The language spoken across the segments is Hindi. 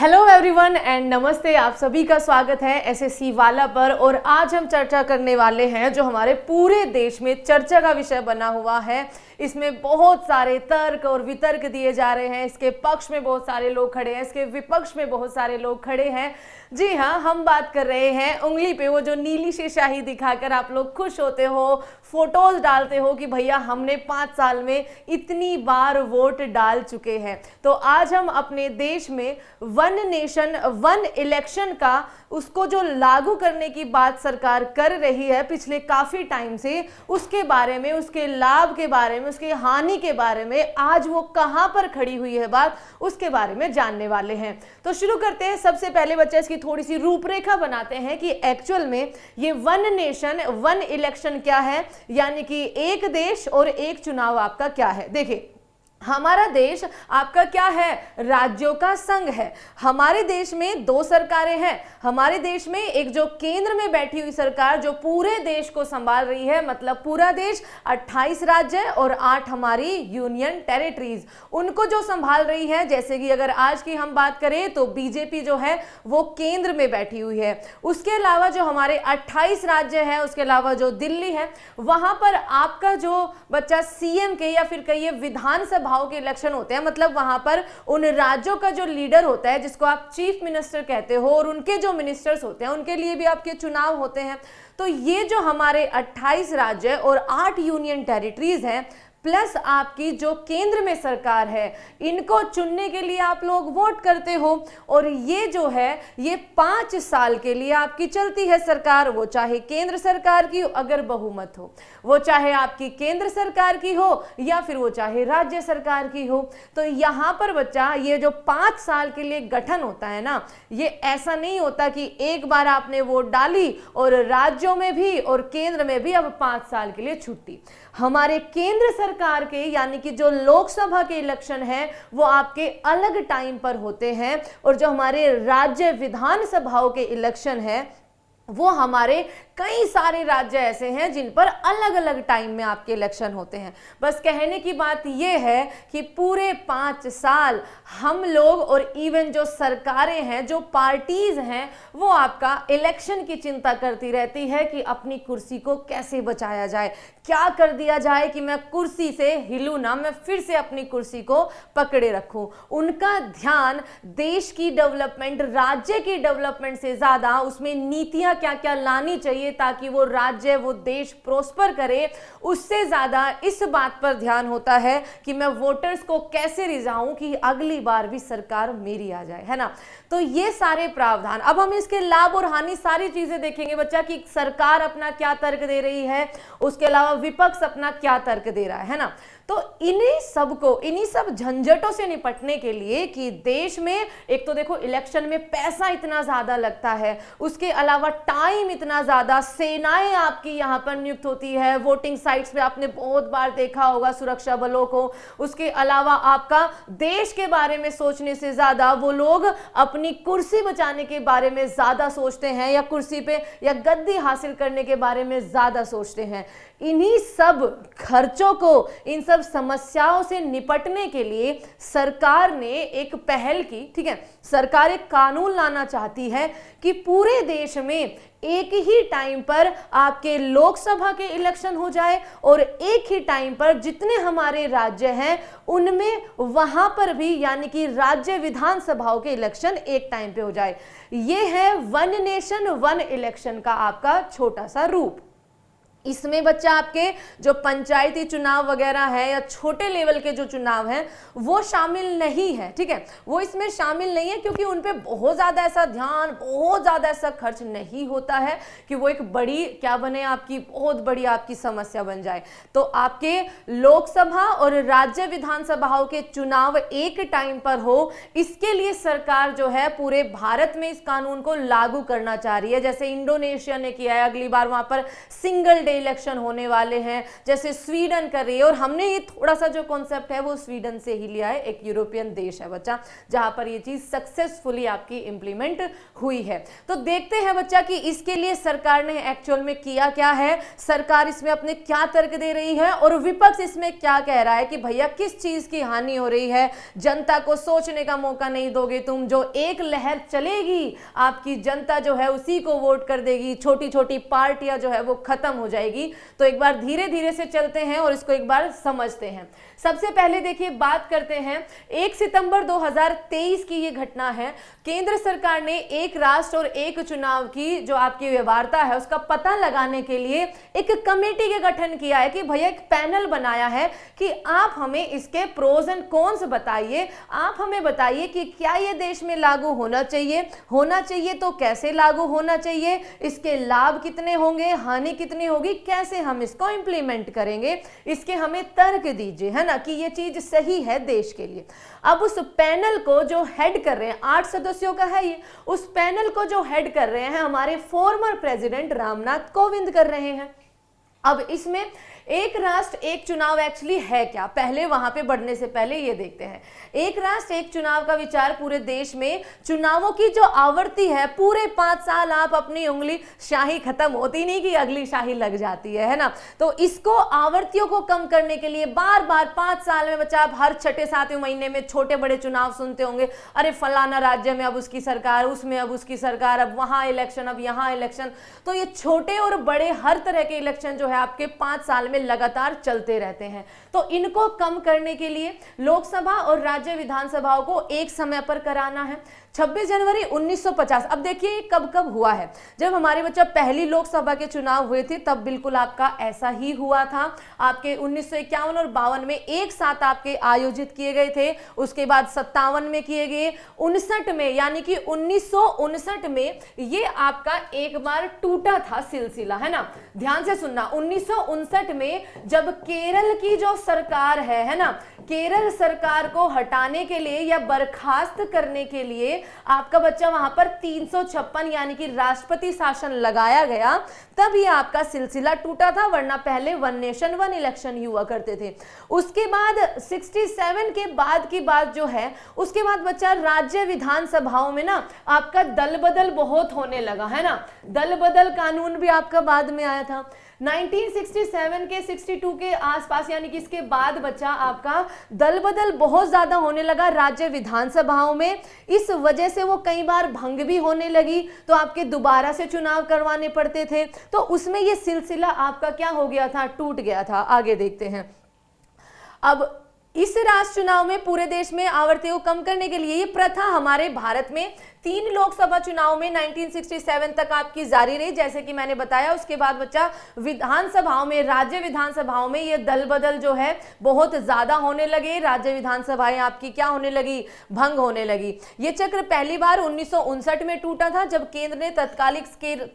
हेलो एवरीवन एंड नमस्ते। आप सभी का स्वागत है एसएससी वाला पर। और आज हम चर्चा करने वाले हैं जो हमारे पूरे देश में चर्चा का विषय बना हुआ है। इसमें बहुत सारे तर्क और वितर्क दिए जा रहे हैं। इसके पक्ष में बहुत सारे लोग खड़े हैं, इसके विपक्ष में बहुत सारे लोग खड़े हैं। जी हाँ, हम बात कर रहे हैं उंगली पे वो जो नीली सी स्याही दिखाकर आप लोग खुश होते हो, फोटोज डालते हो कि भैया हमने 5 साल में इतनी बार वोट डाल चुके हैं। तो आज हम अपने देश में वन नेशन वन इलेक्शन का उसको जो लागू करने की बात सरकार कर रही है पिछले काफी टाइम से, उसके बारे में, उसके लाभ के बारे में, उसकी हानि के बारे में, आज वो कहां पर खड़ी हुई है बात, उसके बारे में जानने वाले हैं। तो शुरू करते हैं। सबसे पहले बच्चा इसकी थोड़ी सी रूपरेखा बनाते हैं कि एक्चुअल में ये वन नेशन वन इलेक्शन क्या है, यानी कि एक देश और एक चुनाव आपका क्या है। देखिए, हमारा देश आपका क्या है, राज्यों का संघ है। हमारे देश में 2 सरकारें हैं। हमारे देश में एक जो केंद्र में बैठी हुई सरकार जो पूरे देश को संभाल रही है, मतलब पूरा देश 28 राज्य और 8 हमारी यूनियन टेरिटरीज, उनको जो संभाल रही है। जैसे कि अगर आज की हम बात करें तो बीजेपी जो है वो केंद्र में बैठी हुई है। उसके अलावा जो हमारे 28 राज्य है, उसके अलावा जो दिल्ली है, वहां पर आपका जो बच्चा सीएम के या फिर कहिए विधानसभा के इलेक्शन होते हैं। मतलब वहां पर उन राज्यों का जो लीडर होता है, जिसको आप चीफ मिनिस्टर कहते हो, और उनके जो मिनिस्टर्स होते हैं उनके लिए भी आपके चुनाव होते हैं। तो ये जो हमारे 28 राज्य और 8 यूनियन टेरिटरीज हैं, प्लस आपकी जो केंद्र में सरकार है, इनको चुनने के लिए आप लोग वोट करते हो। और ये जो है ये 5 साल के लिए आपकी चलती है सरकार। वो चाहे केंद्र सरकार की अगर बहुमत हो, वो चाहे आपकी केंद्र सरकार की हो या फिर वो चाहे राज्य सरकार की हो। तो यहाँ पर बच्चा ये जो 5 साल के लिए गठन होता है ना, ये ऐसा नहीं होता कि एक बार आपने वोट डाली और राज्यों में भी और केंद्र में भी अब 5 साल के लिए छुट्टी। हमारे केंद्र सरकार के यानी कि जो लोकसभा के इलेक्शन है वो आपके अलग टाइम पर होते हैं, और जो हमारे राज्य विधानसभाओं के इलेक्शन है वो हमारे कई सारे राज्य ऐसे हैं जिन पर अलग अलग टाइम में आपके इलेक्शन होते हैं। बस कहने की बात यह है कि पूरे 5 साल हम लोग और इवन जो सरकारें हैं, जो पार्टीज हैं, वो आपका इलेक्शन की चिंता करती रहती है कि अपनी कुर्सी को कैसे बचाया जाए, क्या कर दिया जाए कि मैं कुर्सी से हिलूं ना, मैं फिर से अपनी कुर्सी को पकड़े रखूं। उनका ध्यान देश की डेवलपमेंट, राज्य की डेवलपमेंट से ज्यादा उसमें नीतियां क्या क्या लानी चाहिए ताकि वो राज्य, वो देश प्रोस्पर करे, उससे ज्यादा इस बात पर ध्यान होता है कि मैं वोटर्स को कैसे रिझाऊं कि अगली बार भी सरकार मेरी आ जाए, है ना। तो ये सारे प्रावधान, अब हम इसके लाभ और हानि सारी चीजें देखेंगे बच्चा कि सरकार अपना क्या तर्क दे रही है, उसके अलावा विपक्ष अपना क्या तर्क दे रहा है ना। तो इन्हीं सब झंझटों से निपटने के लिए कि देश में एक तो देखो इलेक्शन में पैसा इतना ज्यादा लगता है, उसके अलावा टाइम इतना ज्यादा, सेनाएं आपकी यहाँ पर नियुक्त होती है, वोटिंग साइट्स पे आपने बहुत बार देखा होगा सुरक्षा बलों को। उसके अलावा आपका देश के बारे में सोचने से ज्यादा वो लोग अपनी कुर्सी बचाने के बारे में ज्यादा सोचते हैं, या कुर्सी पे या गद्दी हासिल करने के बारे में ज्यादा सोचते हैं। इन्हीं सब खर्चों को, इन सब समस्याओं से निपटने के लिए सरकार ने एक पहल की। ठीक है, सरकार एक कानून लाना चाहती है कि पूरे देश में एक ही टाइम पर आपके लोकसभा के इलेक्शन हो जाए और एक ही टाइम पर जितने हमारे राज्य हैं उनमें वहां पर भी यानी कि राज्य विधानसभाओं के इलेक्शन एक टाइम पे हो जाए। ये है वन नेशन वन इलेक्शन का आपका छोटा सा रूप। इसमें बच्चा आपके जो पंचायती चुनाव वगैरह है या छोटे लेवल के जो चुनाव हैं वो शामिल नहीं है। ठीक है, वो इसमें शामिल नहीं है क्योंकि उन पे बहुत ज्यादा ऐसा ध्यान, बहुत ज्यादा ऐसा खर्च नहीं होता है कि वो एक बड़ी क्या बने, आपकी बहुत बड़ी आपकी समस्या बन जाए। तो आपके लोकसभा और राज्य विधानसभाओं के चुनाव एक टाइम पर हो, इसके लिए सरकार जो है पूरे भारत में इस कानून को लागू करना चाह रही है। जैसे इंडोनेशिया ने किया है, अगली बार वहां पर सिंगल बड़े इलेक्शन होने वाले हैं, जैसे स्वीडन कर रही है। और हमने ये थोड़ा सा जो कॉन्सेप्ट है वो स्वीडन से ही लिया है, एक यूरोपियन देश है बच्चा जहां पर ये चीज सक्सेसफुली आपकी इंप्लीमेंट हुई है। तो देखते हैं बच्चा कि इसके लिए सरकार ने एक्चुअल में किया क्या है, सरकार इसमें अपने क्या तर्क दे रही है और विपक्ष इसमें क्या कह रहा है कि भैया किस चीज की हानि हो रही है, जनता को सोचने का मौका नहीं दोगे तुम, जो एक लहर चलेगी आपकी जनता जो है उसी को वोट कर देगी, छोटी छोटी पार्टियां जो है वो खत्म हो जाएगी। तो एक बार धीरे धीरे से चलते हैं और इसको एक बार समझते हैं। सबसे पहले देखिए बात करते हैं 1 सितंबर 2023 की ये घटना है। केंद्र सरकार ने एक राष्ट्र और एक चुनाव की जो आपकी व्यवहार्यता है उसका पता लगाने के लिए एक कमेटी का गठन किया है कि भैया एक पैनल बनाया है कि आप हमें इसके प्रोज एंड कॉन्स बताइए, आप हमें बताइए कि क्या ये देश में लागू होना चाहिए तो कैसे लागू होना चाहिए, इसके लाभ कितने होंगे, हानि कितनी होगी, कैसे हम इसको इंप्लीमेंट करेंगे, इसके हमें तर्क दीजिए, है ना, कि ये चीज सही है देश के लिए। अब उस पैनल को जो हेड कर रहे हैं, 8 सदस्यों का है ये, उस पैनल को जो हेड कर रहे हैं हमारे फॉर्मर प्रेसिडेंट रामनाथ कोविंद कर रहे हैं। अब इसमें एक राष्ट्र एक चुनाव एक्चुअली है क्या, पहले वहां पे बढ़ने से पहले ये देखते हैं। एक राष्ट्र एक चुनाव का विचार पूरे देश में चुनावों की जो आवृत्ति है, पूरे 5 साल आप अपनी उंगली, शाही खत्म होती नहीं कि अगली शाही लग जाती है ना, तो इसको आवृत्तियों को कम करने के लिए बार बार 5 साल में बच्चा आप हर छठे 7वें महीने में छोटे बड़े चुनाव सुनते होंगे, अरे फलाना राज्य में अब उसकी सरकार, उसमें अब उसकी सरकार, अब वहां इलेक्शन, अब यहां इलेक्शन। तो ये छोटे और बड़े हर तरह के इलेक्शन जो है आपके 5 साल में लगातार चलते रहते हैं। तो इनको कम करने के लिए लोकसभा और राज्य विधानसभाओं को एक समय पर कराना है। 26 जनवरी 1950, अब देखिए ये कब कब हुआ है, जब हमारे बच्चा पहली लोकसभा के चुनाव हुए थे तब बिल्कुल आपका ऐसा ही हुआ था। आपके 1951 और 52 में एक साथ आपके आयोजित किए गए थे, उसके बाद 57 में किए गए, 59 में यानी कि 1959 में ये आपका एक बार टूटा था सिलसिला, है ना, ध्यान से सुनना। 1959 में जब केरल की जो सरकार है ना, केरल सरकार को हटाने के लिए या बर्खास्त करने के लिए आपका बच्चा वहां पर 356 यानी कि राष्ट्रपति शासन लगाया गया, तब ये आपका सिलसिला टूटा था, वरना पहले 1 नेशन 1 इलेक्शन हुआ करते थे। उसके बाद 67 के बाद की बात जो है, उसके बाद बच्चा राज्य विधानसभाओं में ना आपका दल बदल बहुत होने लगा, है ना, दल बदल कानून भी आपका बाद में आया था। 1967 के 62 के आसपास यानी कि इसके बाद बच्चा आपका दल बदल बहुत ज्यादा होने लगा राज्य विधानसभाओं में, इस वजह से वो कई बार भंग भी होने लगी, तो आपके दोबारा से चुनाव करवाने पड़ते थे, तो उसमें ये सिलसिला आपका क्या हो गया था, टूट गया था। आगे देखते हैं। अब इस राष्ट्र चुनाव में पूरे देश में आवृत्ति को कम करने के लिए ये प्रथा हमारे भारत में 3 लोकसभा चुनाव में 1967 तक आपकी जारी रही, जैसे कि मैंने बताया। उसके बाद बच्चा विधानसभाओं में, राज्य विधानसभाओं में ये दल बदल जो है बहुत ज्यादा होने लगे, राज्य विधानसभाएं आपकी क्या होने लगी, भंग होने लगी। ये चक्र पहली बार 1959 में टूटा था, जब केंद्र ने तत्कालिक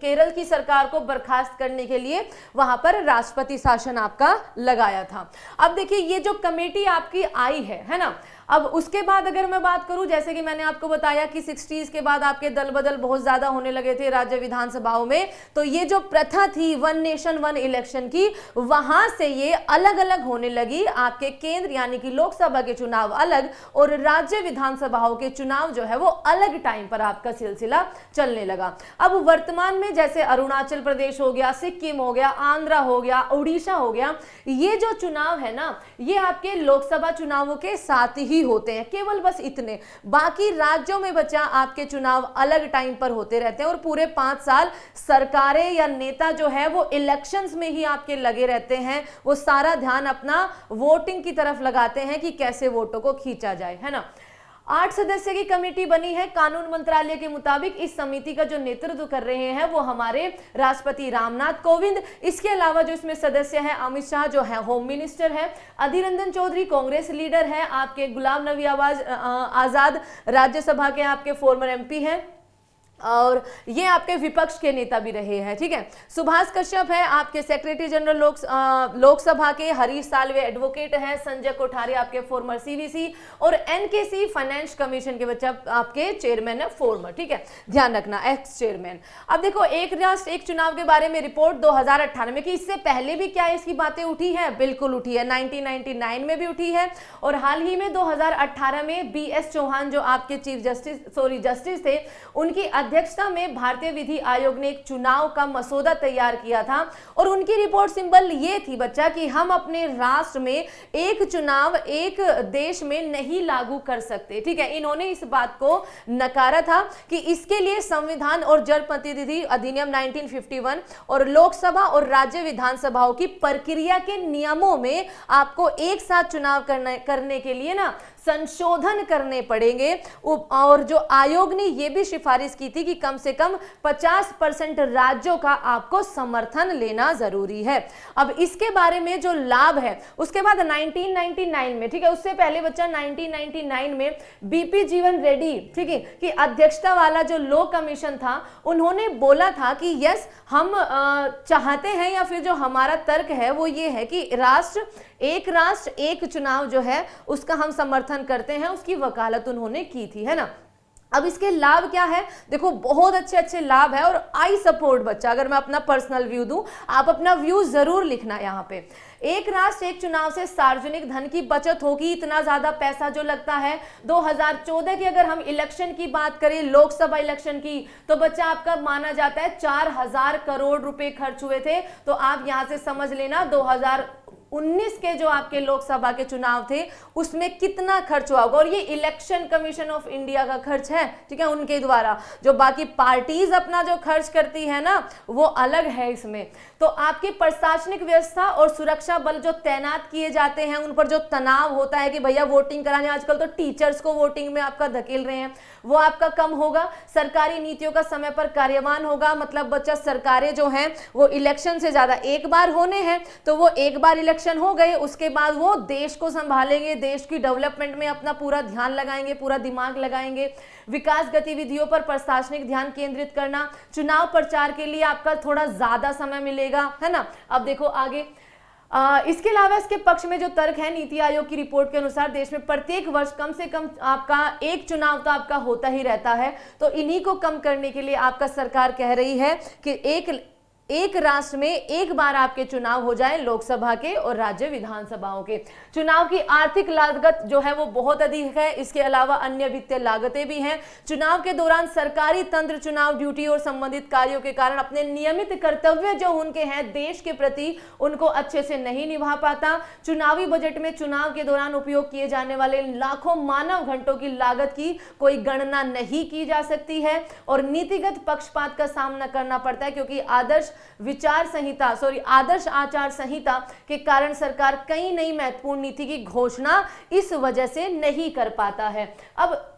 केरल की सरकार को बर्खास्त करने के लिए वहां पर राष्ट्रपति शासन आपका लगाया था। अब देखिए ये जो कमेटी आपकी आई है ना, अब उसके बाद अगर मैं बात करूं, जैसे कि मैंने आपको बताया कि 60s के बाद आपके दल बदल बहुत ज्यादा होने लगे थे राज्य विधानसभाओं में, तो ये जो प्रथा थी 1 नेशन 1 इलेक्शन की, वहां से ये अलग अलग होने लगी। आपके केंद्र यानी कि लोकसभा के चुनाव अलग और राज्य विधानसभाओं के चुनाव जो है वो अलग टाइम पर आपका सिलसिला चलने लगा। अब वर्तमान में जैसे अरुणाचल प्रदेश हो गया, सिक्किम हो गया, आंध्रा हो गया, उड़ीसा हो गया, ये जो चुनाव है ना, ये आपके लोकसभा चुनावों के साथ ही होते हैं, केवल बस इतने। बाकी राज्यों में बच्चा आपके चुनाव अलग टाइम पर होते रहते हैं और पूरे 5 साल सरकारें या नेता जो है वो इलेक्शंस में ही आपके लगे रहते हैं, वो सारा ध्यान अपना वोटिंग की तरफ लगाते हैं कि कैसे वोटों को खींचा जाए, है ना। 8 सदस्य की कमेटी बनी है कानून मंत्रालय के मुताबिक। इस समिति का जो नेतृत्व कर रहे हैं वो हमारे राष्ट्रपति रामनाथ कोविंद। इसके अलावा जो इसमें सदस्य हैं, अमित शाह जो है होम मिनिस्टर है, अधीर रंजन चौधरी कांग्रेस लीडर है, आपके गुलाम नबी आजाद राज्यसभा के आपके फॉर्मर MP हैं, और ये आपके विपक्ष के नेता भी रहे हैं, ठीक है। सुभाष कश्यप है आपके सेक्रेटरी जनरल लोकसभा के, हरीश साल्वे एडवोकेट हैं, संजय कोठारी आपके फॉर्मर सीवीसी, और एनकेसी फाइनेंस कमीशन के बच्चे आपके चेयरमैन है फॉर्मर, ठीक है, ध्यान रखना एक्स चेयरमैन। अब देखो एक राष्ट्र एक चुनाव के बारे में रिपोर्ट 2018 में, कि इससे पहले भी क्या इसकी बातें उठी है, बिल्कुल उठी है, 1999 में भी उठी है, और हाल ही में 2018 में BS चौहान जो आपके चीफ जस्टिस थे, उनकी अध्यक्षता में भारतीय विधि आयोग ने एक चुनाव का मसौदा तैयार किया था, और उनकी रिपोर्ट सिंबल ये थी बच्चा कि हम अपने राष्ट्र में एक चुनाव एक देश में नहीं लागू कर सकते, ठीक है। इन्होंने इस बात को नकारा था कि इसके लिए संविधान और जनप्रतिनिधि अधिनियम 1951 और लोकसभा और राज्य विधानसभाओं की प्रक्रिया के नियमों में आपको एक साथ चुनाव करने के लिए ना संशोधन करने पड़ेंगे, और जो आयोग ने यह भी सिफारिश की थी कि कम से कम 50% राज्यों का आपको समर्थन लेना जरूरी है। अब इसके बारे में जो लाभ है, उसके बाद 1999 में, ठीक है, उससे पहले बच्चा 1999 में बीपी जीवन रेड्डी, ठीक है, कि अध्यक्षता वाला जो लॉ कमीशन था, उन्होंने बोला था कि यस हम चाहते हैं, या फिर जो हमारा तर्क है वो ये है कि राष्ट्र एक चुनाव जो है उसका हम समर्थन करते हैं, उसकी वकालत उन्होंने की थी, है ना। अब इसके लाभ क्या है, देखो बहुत अच्छे लाभ है, और आई सपोर्ट बच्चा, अगर मैं अपना पर्सनल व्यू दूं, आप अपना व्यू जरूर लिखना यहाँ पे। एक राष्ट्र एक चुनाव से सार्वजनिक धन की बचत होगी, इतना ज्यादा पैसा जो लगता है। 2014 की अगर हम इलेक्शन की बात करें, लोकसभा इलेक्शन की, तो बच्चा आपका माना जाता है 4000 करोड़ रुपए खर्च हुए थे। तो आप यहां से समझ लेना 2019 के जो आपके लोकसभा के चुनाव थे उसमें कितना खर्च हुआ होगा, और ये इलेक्शन कमीशन ऑफ इंडिया का खर्च है, ठीक है, उनके द्वारा। जो बाकी पार्टीज अपना जो खर्च करती है ना, वो अलग है इसमें। तो आपकी प्रशासनिक व्यवस्था और सुरक्षा बल जो तैनात किए जाते हैं, उन पर जो तनाव होता है कि भैया वोटिंग कराने, आजकल तो टीचर्स को वोटिंग में आपका धकेल रहे हैं, वो आपका कम होगा। सरकारी नीतियों का समय पर कार्यान्वयन होगा, मतलब बच्चा सरकारें जो हैं वो इलेक्शन से ज्यादा एक बार होने हैं, तो वो एक बार इलेक्शन हो गए, उसके बाद वो देश को संभालेंगे, देश की डेवलपमेंट में अपना पूरा ध्यान लगाएंगे, पूरा दिमाग लगाएंगे। विकास गतिविधियों पर प्रशासनिक ध्यान केंद्रित करना, चुनाव प्रचार के लिए आपका थोड़ा ज्यादा समय मिलेगा, है ना। अब देखो आगे, इसके अलावा इसके पक्ष में जो तर्क है, नीति आयोग की रिपोर्ट के अनुसार देश में प्रत्येक वर्ष कम से कम आपका एक चुनाव तो आपका होता ही रहता है। तो इन्हीं को कम करने के लिए आपका सरकार कह रही है कि एक राष्ट्र में एक बार आपके चुनाव हो जाए, लोकसभा के और राज्य विधानसभाओं के। चुनाव की आर्थिक लागत जो है वो बहुत अधिक है, इसके अलावा अन्य वित्तीय लागतें भी हैं। चुनाव के दौरान सरकारी तंत्र चुनाव ड्यूटी और संबंधित कार्यों के कारण अपने नियमित कर्तव्य जो उनके हैं देश के प्रति, उनको अच्छे से नहीं निभा पाता। चुनावी बजट में चुनाव के दौरान उपयोग किए जाने वाले लाखों मानव घंटों की लागत की कोई गणना नहीं की जा सकती है, और नीतिगत पक्षपात का सामना करना पड़ता है, क्योंकि आदर्श आचार संहिता के कारण सरकार कई नई महत्वपूर्ण नीति की घोषणा इस वजह से नहीं कर पाता है। अब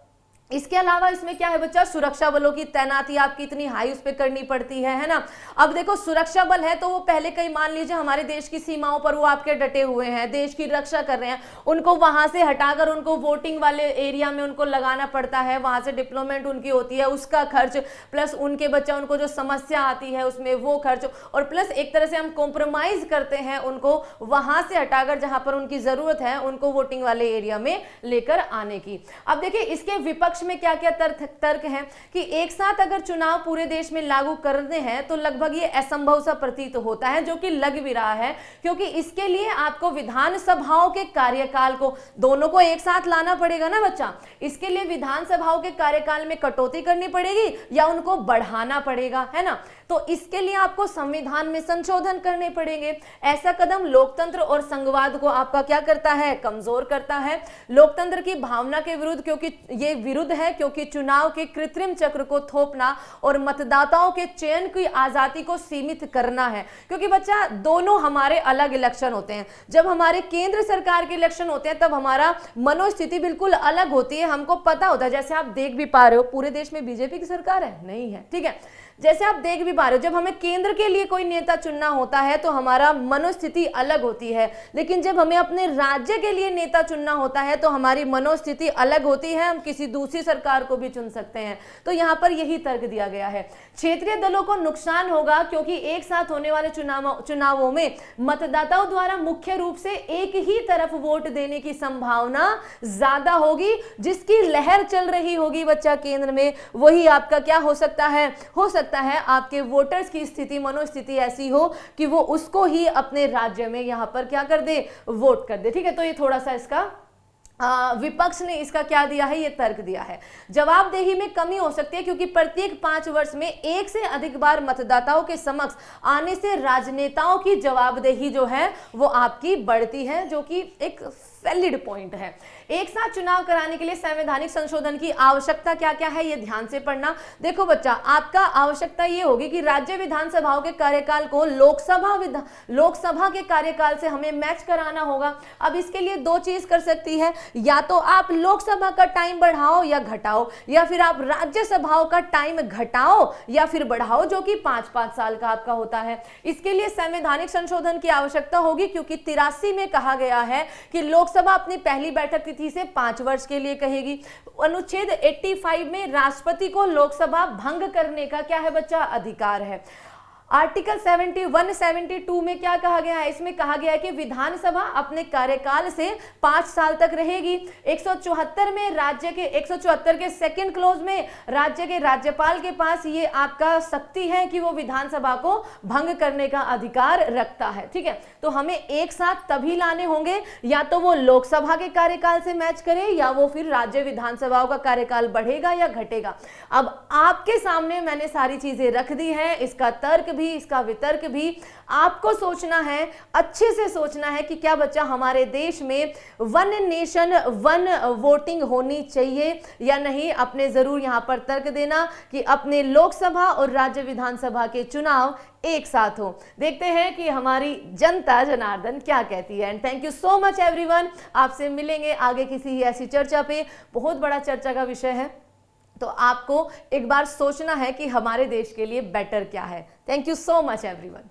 इसके अलावा इसमें क्या है बच्चा, सुरक्षा बलों की तैनाती आपकी इतनी हाई उस पर करनी पड़ती है ना। अब देखो सुरक्षा बल है तो वो पहले कहीं मान लीजिए हमारे देश की सीमाओं पर वो आपके डटे हुए हैं, देश की रक्षा कर रहे हैं, उनको वहां से हटाकर उनको वोटिंग वाले एरिया में उनको लगाना पड़ता है, वहां से डिप्लोमेंट उनकी होती है, उसका खर्च, प्लस उनके बच्चा उनको जो समस्या आती है उसमें वो खर्च, और प्लस एक तरह से हम कॉम्प्रोमाइज करते हैं उनको वहां से हटाकर जहां पर उनकी जरूरत है उनको वोटिंग वाले एरिया में लेकर आने की। अब देखिए इसके विपक्ष में क्या क्या तर्क हैं कि एक साथ अगर चुनाव पूरे देश में लागू करने हैं तो लगभग ये असंभव सा प्रतीत होता है, जो कि लग भी रहा है, क्योंकि इसके लिए आपको विधानसभाओं के कार्यकाल को दोनों को एक साथ लाना पड़ेगा ना बच्चा। इसके लिए विधानसभाओं के कार्यकाल में कटौती करनी पड़ेगी या उनको बढ़ाना पड़ेगा, है ना। तो इसके लिए आपको संविधान में संशोधन करने पड़ेंगे। ऐसा कदम लोकतंत्र और संघवाद को आपका क्या करता है, कमजोर करता है। लोकतंत्र की भावना के विरुद्ध, क्योंकि ये विरुद्ध है, क्योंकि चुनाव के कृत्रिम चक्र को थोपना और मतदाताओं के चयन की आजादी को सीमित करना है। क्योंकि बच्चा दोनों हमारे अलग इलेक्शन होते हैं। जब हमारे केंद्र सरकार के इलेक्शन होते हैं तब हमारा मनोस्थिति बिल्कुल अलग होती है, हमको पता होता है। जैसे आप देख भी पा रहे हो पूरे देश में बीजेपी की सरकार है, नहीं है, ठीक है। जैसे आप देख भी पा रहे हो, जब हमें केंद्र के लिए कोई नेता चुनना होता है तो हमारा मनोस्थिति अलग होती है, लेकिन जब हमें अपने राज्य के लिए नेता चुनना होता है तो हमारी मनोस्थिति अलग होती है, हम किसी दूसरी सरकार को भी चुन सकते हैं। तो यहां पर यही तर्क दिया गया है। क्षेत्रीय दलों को नुकसान होगा क्योंकि एक साथ होने वाले चुनावों में मतदाताओं द्वारा मुख्य रूप से एक ही तरफ वोट देने की संभावना ज्यादा होगी। जिसकी लहर चल रही होगी बच्चा केंद्र में, वही आपका क्या हो सकता है आपके वोटर्स की स्थिति, मनोस्थिति ऐसी हो कि वो उसको ही अपने राज्य में यहां पर क्या कर दे, वोट कर दे। ठीक है, तो ये थोड़ा सा इसका विपक्ष ने इसका क्या दिया है, ये तर्क दिया है। जवाबदेही में कमी हो सकती है क्योंकि प्रत्येक 5 वर्ष में एक से अधिक बार मतदाताओं के समक्ष आने से राजनेताओं की जवाबदेही जो है वो आपकी बढ़ती है, जो कि एक वैलिड पॉइंट है। एक साथ चुनाव कराने के लिए संवैधानिक संशोधन की आवश्यकता क्या क्या है, ये ध्यान से पढ़ना। देखो बच्चा, आपका आवश्यकता ये होगी कि राज्य विधानसभाओं के कार्यकाल को लोकसभा के कार्यकाल से हमें मैच कराना होगा। अब इसके लिए 2 चीज कर सकती है, या तो आप लोकसभा का टाइम बढ़ाओ या घटाओ, या फिर आप राज्यसभाओं का टाइम घटाओ या फिर बढ़ाओ, जो कि 5-5 साल का आपका होता है। इसके लिए संवैधानिक संशोधन की आवश्यकता होगी क्योंकि 83 में कहा गया है कि लोकसभा अपनी पहली बैठक तिथि से 5 वर्ष के लिए कहेगी। अनुच्छेद 85 में राष्ट्रपति को लोकसभा भंग करने का क्या है बच्चा, अधिकार है। आर्टिकल 172 में क्या कहा गया है, इसमें कहा गया है कि विधानसभा अपने कार्यकाल से 5 साल तक रहेगी। 174 में राज्य के 174 के सेकंड क्लॉज में राज्य के राज्यपाल के पास ये आपका शक्ति है कि वो विधानसभा को भंग करने का अधिकार रखता है। ठीक है, तो हमें एक साथ तभी लाने होंगे, या तो वो लोकसभा के कार्यकाल से मैच करे या वो फिर राज्य विधानसभाओं का कार्यकाल बढ़ेगा या घटेगा। अब आपके सामने मैंने सारी चीजें रख दी है, इसका तर्क भी, इसका वितर्क भी। आपको सोचना है, अच्छे से सोचना है कि क्या बच्चा हमारे देश में 1 नेशन 1 वोटिंग होनी चाहिए या नहीं। अपने जरूर यहां पर तर्क देना कि अपने लोकसभा और राज्य विधानसभा के चुनाव एक साथ हो। देखते हैं कि हमारी जनता जनार्दन क्या कहती है। And thank you so much everyone. आपसे मिलेंगे आगे किसी ऐसी चर्चा पे। बहुत बड़ा चर्चा का विषय है, तो आपको एक बार सोचना है कि हमारे देश के लिए बेटर क्या है। Thank you so much everyone.